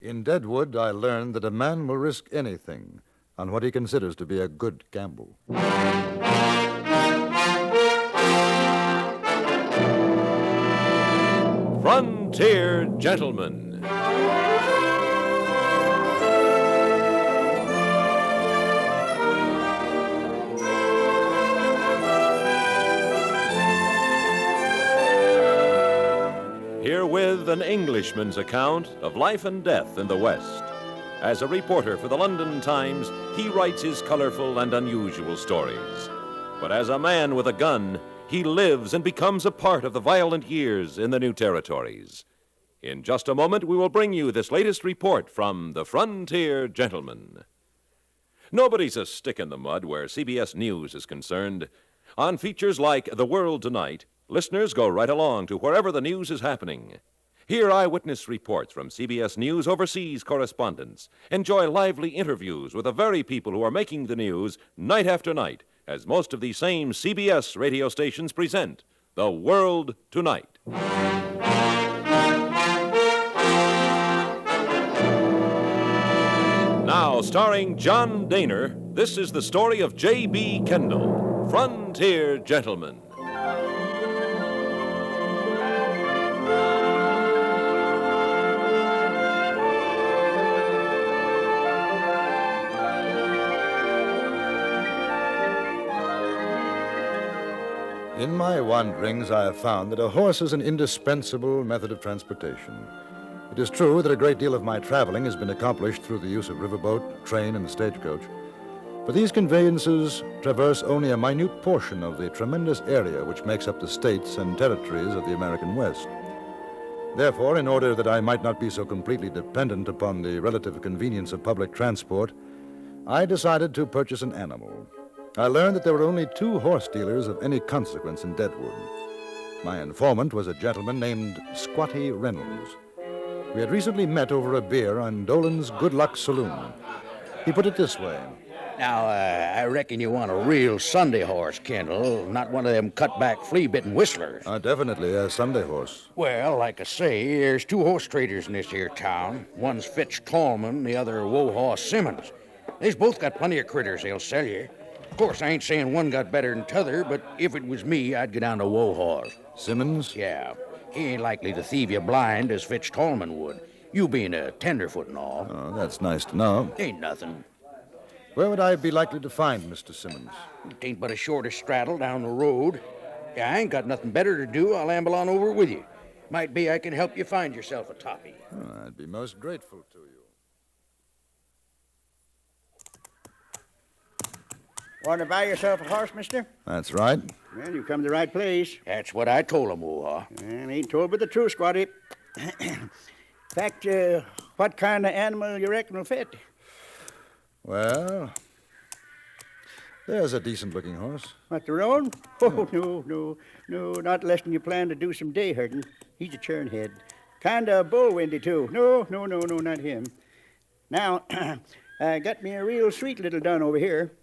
In Deadwood, I learned that a man will risk anything on what he considers to be a good gamble. Frontier Gentlemen. Herewith an Englishman's account of life and death in the West. As a reporter for the London Times, he writes his colorful and unusual stories. But as a man with a gun, he lives and becomes a part of the violent years in the new territories. In just a moment, we will bring you this latest report from the Frontier Gentlemen. Nobody's a stick in the mud where CBS News is concerned. On features like The World Tonight, listeners go right along to wherever the news is happening. Hear eyewitness reports from CBS News overseas correspondents. Enjoy lively interviews with the very people who are making the news night after night, as most of these same CBS radio stations present The World Tonight. Now, starring John Daner, this is the story of J.B. Kendall, Frontier Gentleman. In my wanderings, I have found that a horse is an indispensable method of transportation. It is true that a great deal of my traveling has been accomplished through the use of riverboat, train, and stagecoach. But these conveyances traverse only a minute portion of the tremendous area which makes up the states and territories of the American West. Therefore, in order that I might not be so completely dependent upon the relative convenience of public transport, I decided to purchase an animal. I learned that there were only 2 horse dealers of any consequence in Deadwood. My informant was a gentleman named Squatty Reynolds. We had recently met over a beer on Dolan's Good Luck Saloon. He put it this way. Now, I reckon you want a real Sunday horse, Kendall, not one of them cut-back, flea-bitten whistlers. Definitely a Sunday horse. Well, like I say, there's 2 horse traders in this here town. One's Fitch Tallman, the other Wohaw Simmons. They's both got plenty of critters they'll sell you. Of course, I ain't saying one got better than t'other, but if it was me, I'd go down to Wohaw. Simmons? Yeah. He ain't likely to thieve you blind as Fitch Tallman would. You being a tenderfoot and all. Oh, that's nice to know. Ain't nothing. Where would I be likely to find Mr. Simmons? It ain't but a shorter straddle down the road. Yeah, I ain't got nothing better to do. I'll amble on over with you. Might be I can help you find yourself a toppy. Oh, I'd be most grateful to you. Want to buy yourself a horse, mister? That's right. Well, you've come to the right place. That's what I told him, Wohaw. And ain't told but the truth, Squatty. In fact, what kind of animal you reckon will fit? Well, there's a decent-looking horse. What, the roan? Oh, no, not less than you plan to do some day herding. He's a churnhead. Kind of bull-windy, too. No, not him. Now, I got me a real sweet little dun over here.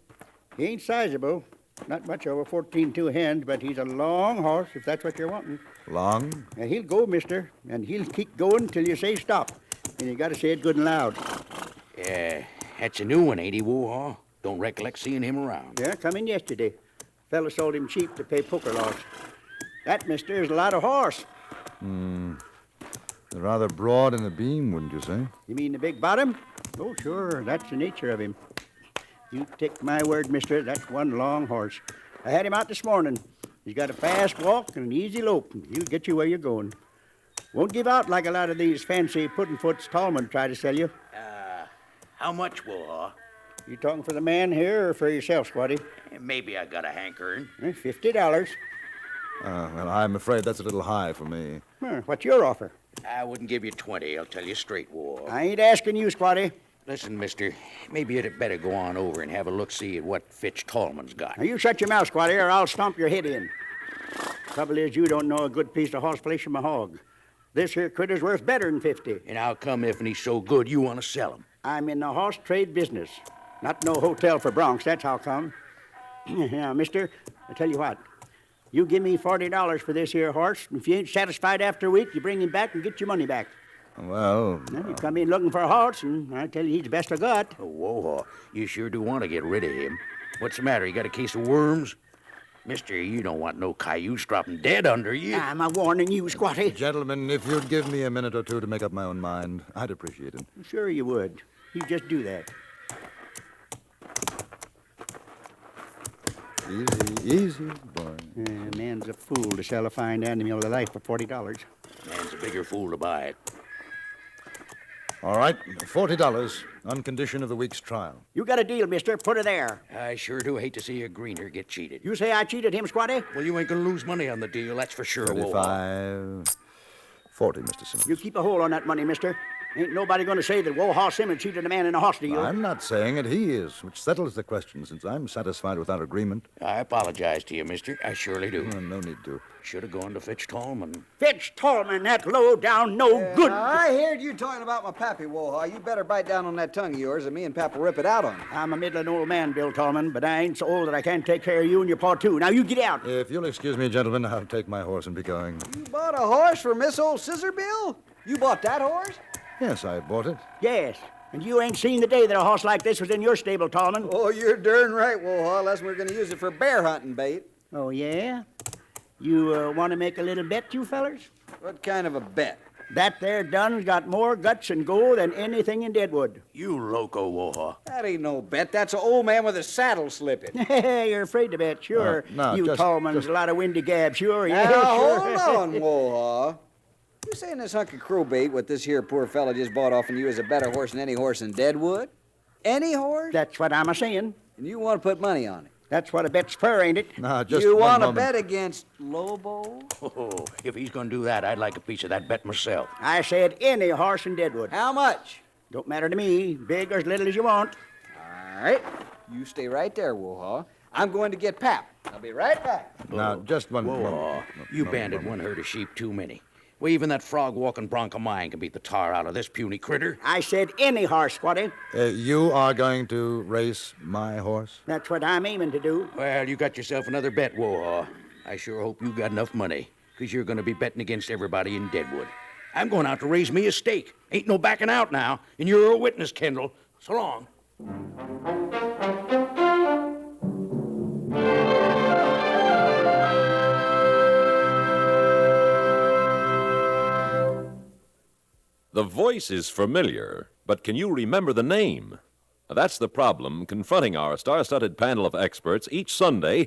He ain't sizable, not much over 14 hands, but he's a long horse, if that's what you're wanting. Long? And he'll go, mister, and he'll keep going till you say stop. And you gotta say it good and loud. Yeah, that's a new one, ain't he, Wohaw? Don't recollect seeing him around. Yeah, come in yesterday. Fella sold him cheap to pay poker loss. That, mister, is a lot of horse. They're rather broad in the beam, wouldn't you say? You mean the big bottom? Oh, sure, that's the nature of him. You take my word, mister, that's one long horse. I had him out this morning. He's got a fast walk and an easy lope. He'll get you where you're going. Won't give out like a lot of these fancy puddin'-foots Tallman try to sell you. How much, Wohaw? You talking for the man here or for yourself, Squatty? Maybe I got a hankering. $50. Well, I'm afraid that's a little high for me. What's your offer? I wouldn't give you 20, I'll tell you straight, Wohaw. I ain't asking you, Squatty. Listen, mister, maybe you'd better go on over and have a look-see at what Fitch Tallman's got. Now, you shut your mouth, Squatty, or I'll stomp your head in. Trouble is, you don't know a good piece of horseflesh from a hog. This here critter's worth better than 50. And how come if he's so good you want to sell him? I'm in the horse trade business. Not no hotel for broncs, that's how come. Now, mister, I tell you what. You give me $40 for this here horse, and if you ain't satisfied after a week, you bring him back and get your money back. Well, Now, you come in looking for a horse, and I tell you he's the best I got. Oh, whoa, you sure do want to get rid of him. What's the matter? You got a case of worms? Mister, you don't want no cayuse dropping dead under you. I'm a warning you, Squatty. gentlemen, if you'd give me a minute or two to make up my own mind, I'd appreciate it. Sure you would. You just do that. Easy, boy. Man's a fool to sell a fine animal alive for $40. Man's a bigger fool to buy it. All right, $40 on condition of the week's trial. You got a deal, mister. Put it there. I sure do hate to see a greener get cheated. You say I cheated him, Squatty? Well, you ain't gonna lose money on the deal, that's for sure. Whoa. 35, 40, Mr. Simmons. You keep a hold on that money, mister. Ain't nobody gonna say that Woha Simmons cheated a man in a horse deal. I'm not saying it. He is, which settles the question since I'm satisfied with our agreement. I apologize to you, mister. I surely do. No need to. Should have gone to Fitch Tallman. Fitch Tallman, that low down, no good. I heard you talking about my pappy, Woha. You better bite down on that tongue of yours, and me and Pap will rip it out on you. I'm a middling old man, Bill Tallman, but I ain't so old that I can't take care of you and your pa, too. Now you get out. If you'll excuse me, gentlemen, I'll take my horse and be going. You bought a horse for Miss Old Scissor Bill? You bought that horse? Yes, I bought it. Yes, and you ain't seen the day that a horse like this was in your stable, Tallman. Oh, you're darn right, Woha, unless we're going to use it for bear hunting bait. Oh, yeah? You want to make a little bet, you fellers? What kind of a bet? That there Dun's got more guts and gold than anything in Deadwood. You loco, Woha. That ain't no bet. That's an old man with a saddle slipping. You're afraid to bet, sure. No, you just- Tallman's a lot of windy gab, sure. Yeah, Now, sure. hold on, Woha. You saying this hunk of crowbait, what this here poor fella just bought off of you, is a better horse than any horse in Deadwood? Any horse? That's what I'm a-saying. And you want to put money on it? That's what a bet's for, ain't it? Now, just You one want to moment. bet against Lobo? Oh, if he's gonna do that, I'd like a piece of that bet myself. I said any horse in Deadwood. How much? Don't matter to me, big or as little as you want. All right. You stay right there, Woha. I'm going to get Pap. I'll be right back. Now, just one Whoa, moment. you banded one herd of sheep too many. Well, even that frog-walking bronc of mine can beat the tar out of this puny critter. I said any horse, Squatty. You are going to race my horse? That's what I'm aiming to do. Well, you got yourself another bet, Woha. I sure hope you got enough money, because you're going to be betting against everybody in Deadwood. I'm going out to raise me a stake. Ain't no backing out now, and you're a witness, Kendall. So long. The voice is familiar, but can you remember the name? That's the problem confronting our star-studded panel of experts each Sunday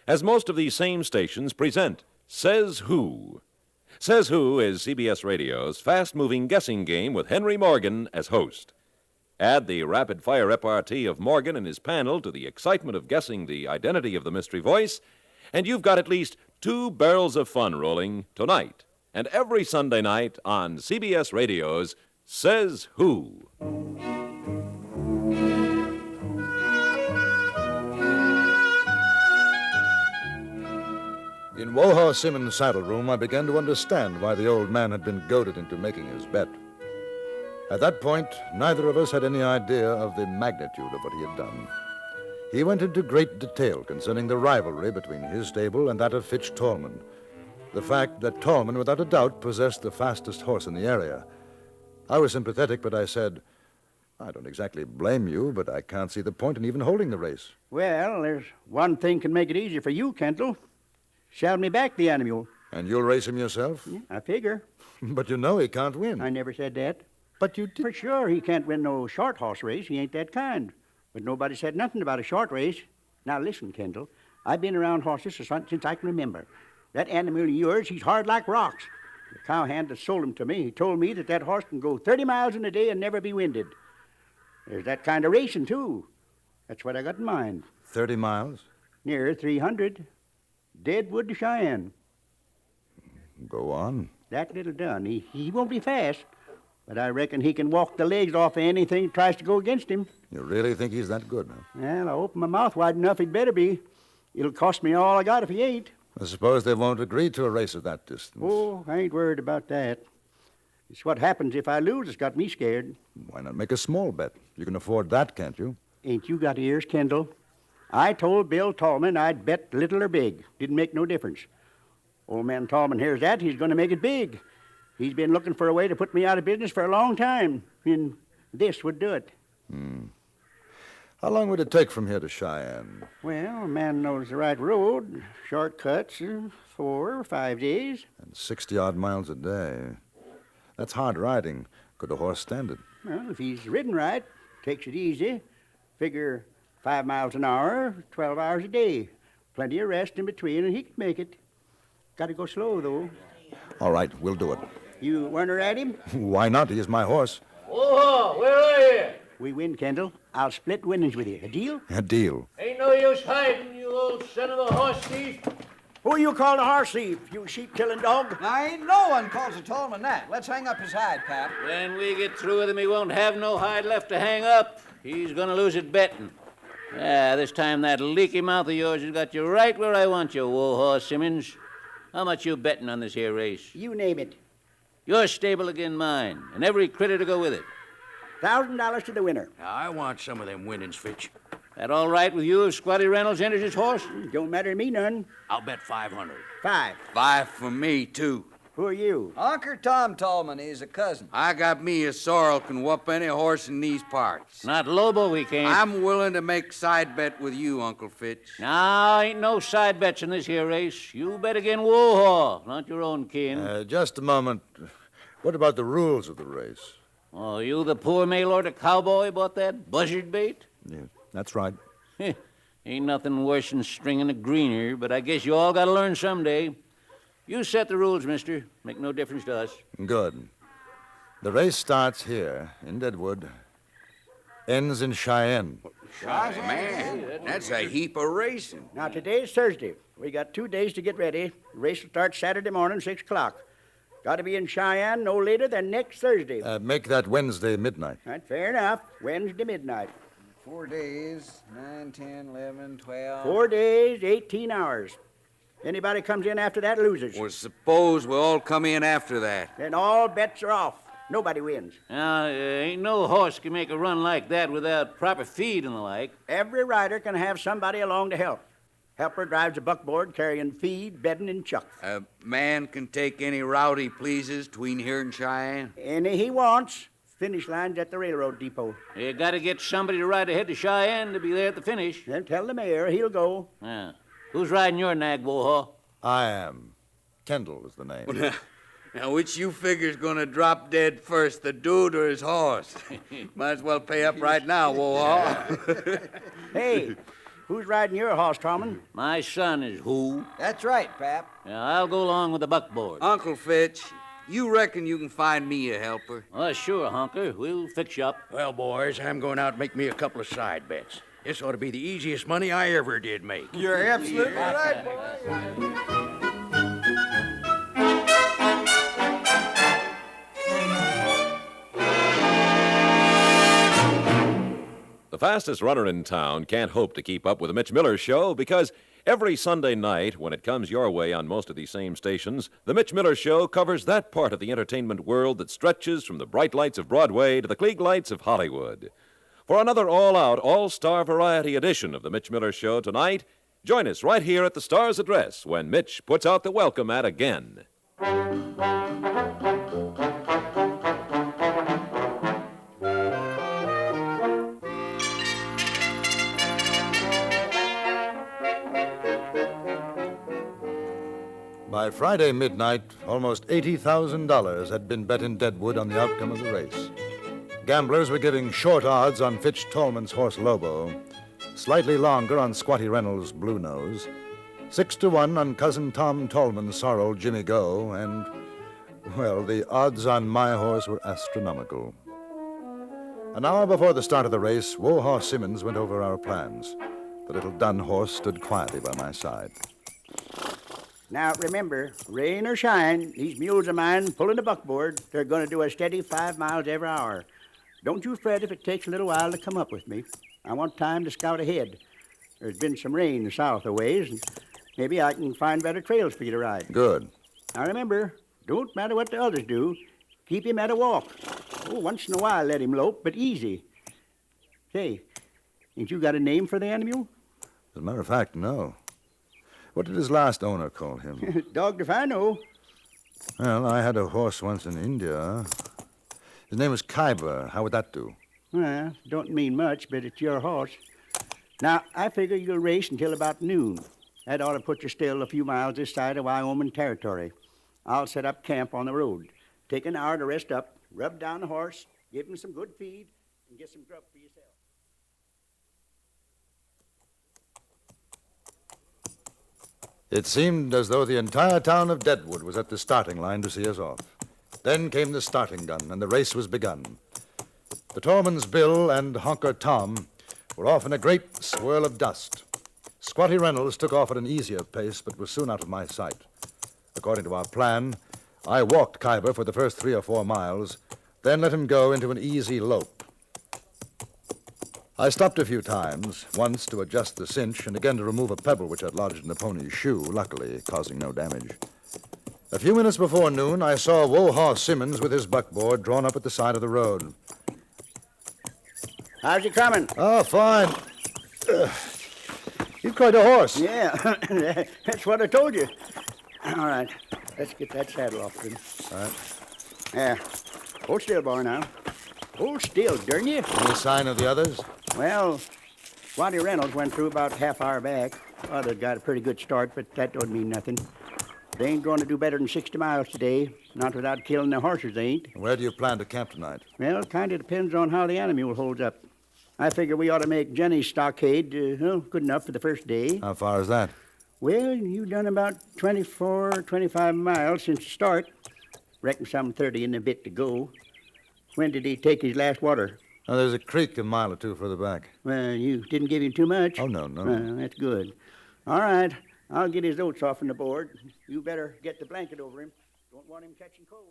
as most of these same stations present Says Who. Says Who is CBS Radio's fast-moving guessing game with Henry Morgan as host. Add the rapid-fire repartee of Morgan and his panel to the excitement of guessing the identity of the mystery voice, and you've got at least 2 barrels of fun rolling tonight and every Sunday night on CBS Radio's Says Who. In Woha Simmons' saddle room, I began to understand why the old man had been goaded into making his bet. At that point, neither of us had any idea of the magnitude of what he had done. He went into great detail concerning the rivalry between his stable and that of Fitch Tallman. The fact that Tallman, without a doubt, possessed the fastest horse in the area. I was sympathetic, but I said, I don't exactly blame you, but I can't see the point in even holding the race. Well, there's one thing can make it easier for you, Kendall. Sell me back the animal. And you'll race him yourself? Yeah, I figure. But you know he can't win. I never said that. But you did. For sure, he can't win no short horse race. He ain't that kind. But nobody said nothing about a short race. Now listen, Kendall. I've been around horses since I can remember. That animal of yours, he's hard like rocks. The cowhand that sold him to me, he told me that that horse can go 30 miles in a day and never be winded. There's that kind of racing, too. That's what I got in mind. 30 miles? Near 300. Deadwood to Cheyenne. Go on. That little dun, he won't be fast, but I reckon he can walk the legs off of anything that tries to go against him. You really think he's that good, huh? Well, I open my mouth wide enough, he'd better be. It'll cost me all I got if he ain't. I suppose they won't agree to a race at that distance. Oh, I ain't worried about that. It's what happens if I lose that's got me scared. Why not make a small bet? You can afford that, can't you? Ain't you got ears, Kendall? I told Bill Tallman I'd bet little or big. Didn't make no difference. Old man Tallman hears that, he's going to make it big. He's been looking for a way to put me out of business for a long time, and this would do it. How long would it take from here to Cheyenne? Well, a man knows the right road. Shortcuts, 4 or 5 days. And 60-odd miles a day. That's hard riding. Could a horse stand it? Well, if he's ridden right, takes it easy, figure 5 miles an hour, 12 hours a day. Plenty of rest in between, and he can make it. Got to go slow, though. All right, we'll do it. You want to ride him? Why not? He is my horse. Whoa, where are you? We win, Kendall. I'll split winnings with you. A deal? A deal. Ain't no use hiding, you old son of a horse thief. Who you call a horse thief, you sheep-killing dog? Now, ain't no one calls a Tallman that. Let's hang up his hide, Pap. When we get through with him, he won't have no hide left to hang up. He's gonna lose it betting. This time that leaky mouth of yours has got you right where I want you, Wohaw Simmons. How much you betting on this here race? You name it. Your stable again mine, and every critter to go with it. $1,000 to the winner. Now, I want some of them winnings, Fitch. That all right with you if Squatty Reynolds enters his horse? Don't matter to me none. I'll bet 500. 5. 5 for me, too. Who are you? Uncle Tom Tallman, he's a cousin. I got me a sorrel can whoop any horse in these parts. Not Lobo, we can't. I'm willing to make side bet with you, Uncle Fitch. No, ain't no side bets in this here race. You bet again Wohaw, not your own kin. Just a moment. What about the rules of the race? Oh, you the poor mail-order cowboy bought that buzzard bait? Yeah, that's right. Ain't nothing worse than stringing a greener, but I guess you all gotta learn someday. You set the rules, mister. Make no difference to us. Good. The race starts here in Deadwood, ends in Cheyenne. Man, that's a heap of racing. Now, today's Thursday. We got 2 days to get ready. The race will start Saturday morning, 6 o'clock. Got to be in Cheyenne no later than next Thursday. Make that Wednesday midnight. Right, fair enough. Wednesday midnight. 4 days, 9, 10, 11, 12. 4 days, 18 hours. Anybody comes in after that loses. Well, suppose we all come in after that. Then all bets are off. Nobody wins. Now, ain't no horse can make a run like that without proper feed and the like. Every rider can have somebody along to help. Helper drives a buckboard carrying feed, bedding, and chuck. A man can take any route he pleases between here and Cheyenne. Any he wants. Finish line's at the railroad depot. You gotta get somebody to ride ahead to Cheyenne to be there at the finish. Then tell the mayor he'll go. Who's riding your nag, Wohaw? I am. Kendall is the name. Now, which you figure's gonna drop dead first, the dude or his horse? Might as well pay up right now, Wohaw. Hey, who's riding your horse, Tallman? My son is who? That's right, Pap. I'll go along with the buckboard. Uncle Fitch, you reckon you can find me a helper? Sure, Honker. We'll fix you up. Well, boys, I'm going out and make me a couple of side bets. This ought to be the easiest money I ever did make. You're absolutely right, boy. The fastest runner in town can't hope to keep up with the Mitch Miller Show because every Sunday night, when it comes your way on most of these same stations, the Mitch Miller Show covers that part of the entertainment world that stretches from the bright lights of Broadway to the Klieg lights of Hollywood. For another all-out, all-star variety edition of the Mitch Miller Show tonight, join us right here at the Star's address when Mitch puts out the welcome mat again. By Friday midnight, almost $80,000 had been bet in Deadwood on the outcome of the race. Gamblers were giving short odds on Fitch Tallman's horse Lobo, slightly longer on Squatty Reynolds' Blue Nose, 6-1 on Cousin Tom Tallman's sorrel Jimmy Go, and, well, the odds on my horse were astronomical. An hour before the start of the race, Wohaw Simmons went over our plans. The little dun horse stood quietly by my side. Now, remember, rain or shine, these mules of mine pulling the buckboard, they're going to do a steady 5 miles every hour. Don't you fret if it takes a little while to come up with me. I want time to scout ahead. There's been some rain south a ways, and maybe I can find better trails for you to ride. Good. Now, remember, don't matter what the others do. Keep him at a walk. Oh, once in a while let him lope, but easy. Say, ain't you got a name for the animal? As a matter of fact, no. What did his last owner call him? Dogged if I know. Well, I had a horse once in India. His name was Khyber. How would that do? Well, don't mean much, but it's your horse. Now, I figure you'll race until about noon. That ought to put you still a few miles this side of Wyoming territory. I'll set up camp on the road. Take an hour to rest up, rub down the horse, give him some good feed, and get some grub for yourself. It seemed as though the entire town of Deadwood was at the starting line to see us off. Then came the starting gun, and the race was begun. The Tallman's Bill and Honker Tom were off in a great swirl of dust. Squatty Reynolds took off at an easier pace, but was soon out of my sight. According to our plan, I walked Khyber for the first 3 or 4 miles, then let him go into an easy lope. I stopped a few times, once to adjust the cinch and again to remove a pebble which had lodged in the pony's shoe, luckily causing no damage. A few minutes before noon, I saw Wohaw Simmons with his buckboard drawn up at the side of the road. How's he coming? Oh, fine. You've quite a horse. Yeah, that's what I told you. All right, let's get that saddle off him. All right. Yeah, hold still, boy, now. Hold still, darn you. Any sign of the others? Well, Squatty Reynolds went through about half hour back. Others got a pretty good start, but that don't mean nothing. They ain't going to do better than 60 miles today, not without killing their horses, they ain't. Where do you plan to camp tonight? Well, it kind of depends on how the animal holds up. I figure we ought to make Jenny's stockade good enough for the first day. How far is that? Well, you've done about 24, 25 miles since the start. Reckon some 30 and a bit to go. When did he take his last water? Oh, there's a creek a mile or two further back. Well, you didn't give him too much? Oh, no. That's good. All right, I'll get his oats off on the board. You better get the blanket over him. Don't want him catching cold.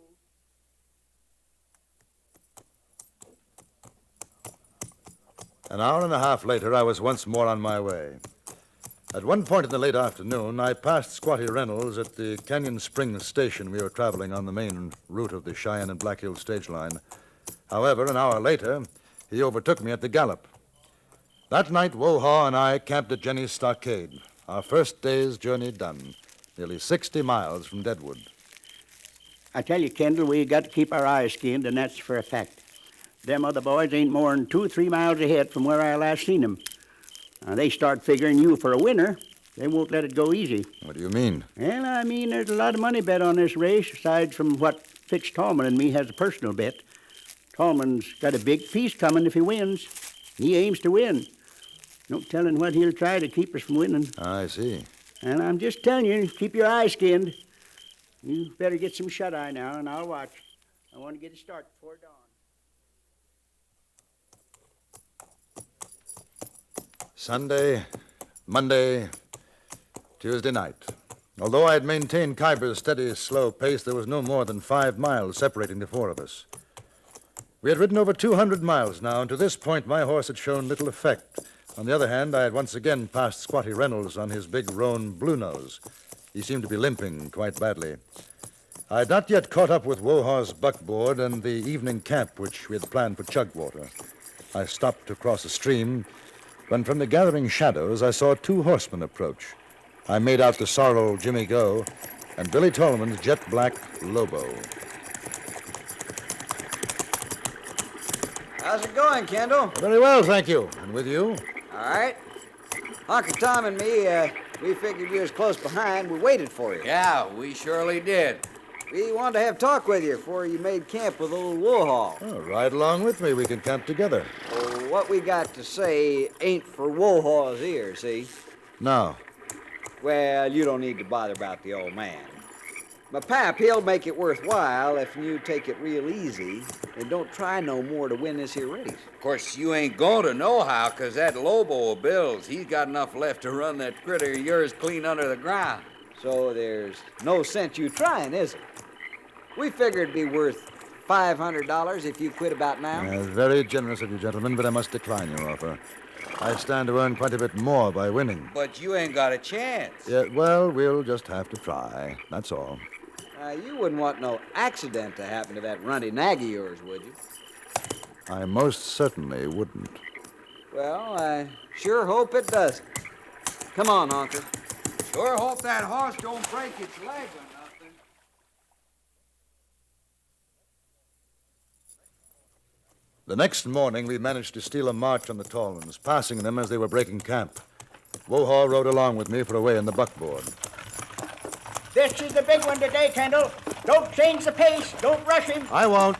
An hour and a half later, I was once more on my way. At one point in the late afternoon, I passed Squatty Reynolds at the Canyon Springs station. We were traveling on the main route of the Cheyenne and Black Hills stage line. However, an hour later, he overtook me at the Gallop. That night, Wohaw and I camped at Jenny's stockade. Our first day's journey done, nearly 60 miles from Deadwood. I tell you, Kendall, we got to keep our eyes skinned, and that's for a fact. Them other boys ain't more'n 2 or 3 miles ahead from where I last seen them. Now, they start figuring you for a winner. They won't let it go easy. What do you mean? Well, I mean, there's a lot of money bet on this race, aside from what Fitz Tallman and me has a personal bet. Tallman's got a big piece coming if he wins. He aims to win. No telling what he'll try to keep us from winning. I see. And I'm just telling you, keep your eyes skinned. You better get some shut-eye now, and I'll watch. I want to get a start before dawn. Sunday, Monday, Tuesday night. Although I had maintained Khyber's steady, slow pace, there was no more than 5 miles separating the 4 of us. We had ridden over 200 miles now, and to this point my horse had shown little effect. On the other hand, I had once again passed Squatty Reynolds on his big roan Blue Nose. He seemed to be limping quite badly. I had not yet caught up with Wohaw's buckboard and the evening camp which we had planned for Chugwater. I stopped to cross a stream when from the gathering shadows I saw 2 horsemen approach. I made out the sorrel Jimmy Go and Billy Tolman's jet-black Lobo. How's it going, Kendall? Very well, thank you. And with you? All right. Uncle Tom and me, we figured you was close behind. We waited for you. Yeah, we surely did. We wanted to have talk with you before you made camp with old Wohaw. Oh, ride along with me. We can camp together. Well, what we got to say ain't for Wohaw's ears, see? No. Well, you don't need to bother about the old man. My pap, he'll make it worthwhile if you take it real easy and don't try no more to win this here race. Of course, you ain't going to know how, 'cause that Lobo of Bill's, he's got enough left to run that critter of yours clean under the ground. So there's no sense you trying, is it? We figured it'd be worth $500 if you quit about now. Very generous of you, gentlemen, but I must decline your offer. I stand to earn quite a bit more by winning. But you ain't got a chance. Yeah, well, we'll just have to try. That's all. You wouldn't want no accident to happen to that runty nag of yours, would you? I most certainly wouldn't. Well, I sure hope it doesn't. Come on, Honker. Sure hope that horse don't break its leg or nothing. The next morning, we managed to steal a march on the Tallmans, passing them as they were breaking camp. Wohaw rode along with me for a way in the buckboard. This is the big one today, Kendall. Don't change the pace. Don't rush him. I won't.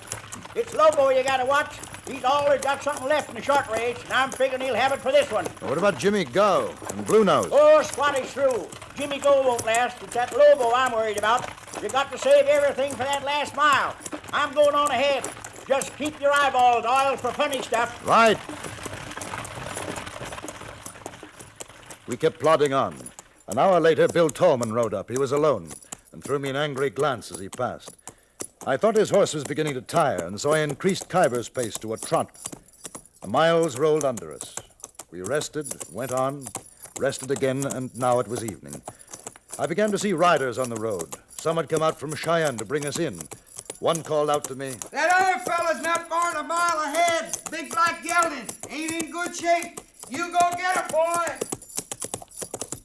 It's Lobo you gotta watch. He's always got something left in the short range, and I'm figuring he'll have it for this one. What about Jimmy Go and Blue Nose? Oh, Squatty's through. Jimmy Go won't last. It's that Lobo I'm worried about. You got to save everything for that last mile. I'm going on ahead. Just keep your eyeballs oiled for funny stuff. Right. We kept plodding on. An hour later, Bill Tallman rode up. He was alone and threw me an angry glance as he passed. I thought his horse was beginning to tire, and so I increased Kyber's pace to a trot. The miles rolled under us. We rested, went on, rested again, and now it was evening. I began to see riders on the road. Some had come out from Cheyenne to bring us in. One called out to me, "That other fella's not more than a mile ahead. Big black gelding. Ain't in good shape. You go get her, boy."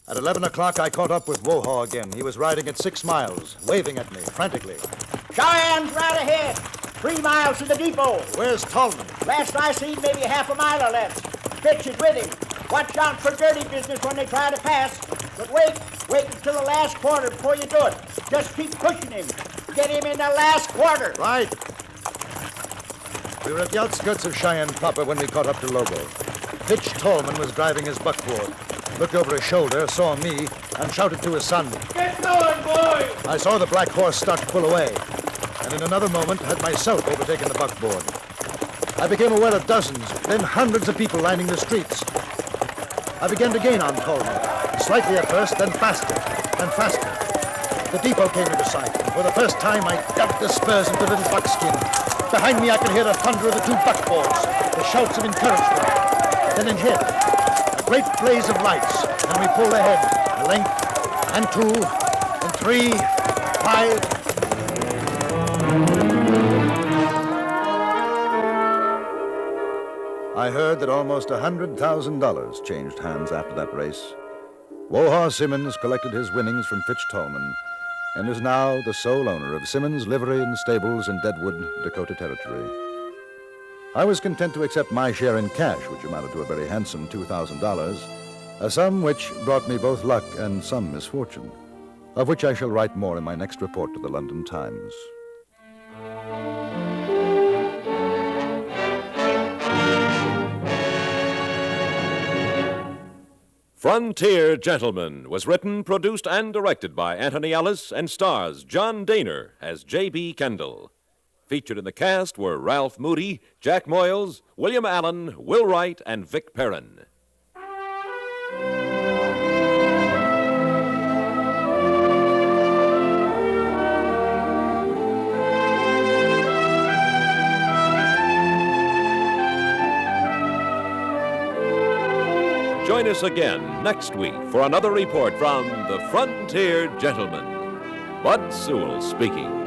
At 11 o'clock, I caught up with Wohaw again. He was riding at 6 miles, waving at me frantically. Cheyenne's right ahead. 3 miles to the depot. Where's Tallman? Last I seen, maybe half a mile or less. Fitch is with him. Watch out for dirty business when they try to pass. But wait until the last quarter before you do it. Just keep pushing him. Get him in the last quarter. Right. We were at the outskirts of Cheyenne proper when we caught up to Lobo. Fitch Tallman was driving his buckboard. Looked over his shoulder, saw me, and shouted to his son. Get going, boy! I saw the black horse start to pull away, and in another moment had myself overtaken the buckboard. I became aware of dozens, then hundreds of people lining the streets. I began to gain on Tallman, slightly at first, then faster and faster. The depot came into sight, and for the first time I dug the spurs into Little Buckskin. Behind me I could hear the thunder of the 2 buckboards, the shouts of encouragement. Then ahead, a great blaze of lights, and we pulled ahead, a length, and 2, and 3, 5. I heard that almost $100,000 changed hands after that race. Wohaw Simmons collected his winnings from Fitch Tallman and is now the sole owner of Simmons Livery and Stables in Deadwood, Dakota Territory. I was content to accept my share in cash, which amounted to a very handsome $2,000, a sum which brought me both luck and some misfortune, of which I shall write more in my next report to the London Times. Frontier Gentleman was written, produced, and directed by Anthony Ellis and stars John Daner as J.B. Kendall. Featured in the cast were Ralph Moody, Jack Moyles, William Allen, Will Wright, and Vic Perrin. Join us again next week for another report from the Frontier Gentleman. Bud Sewell speaking.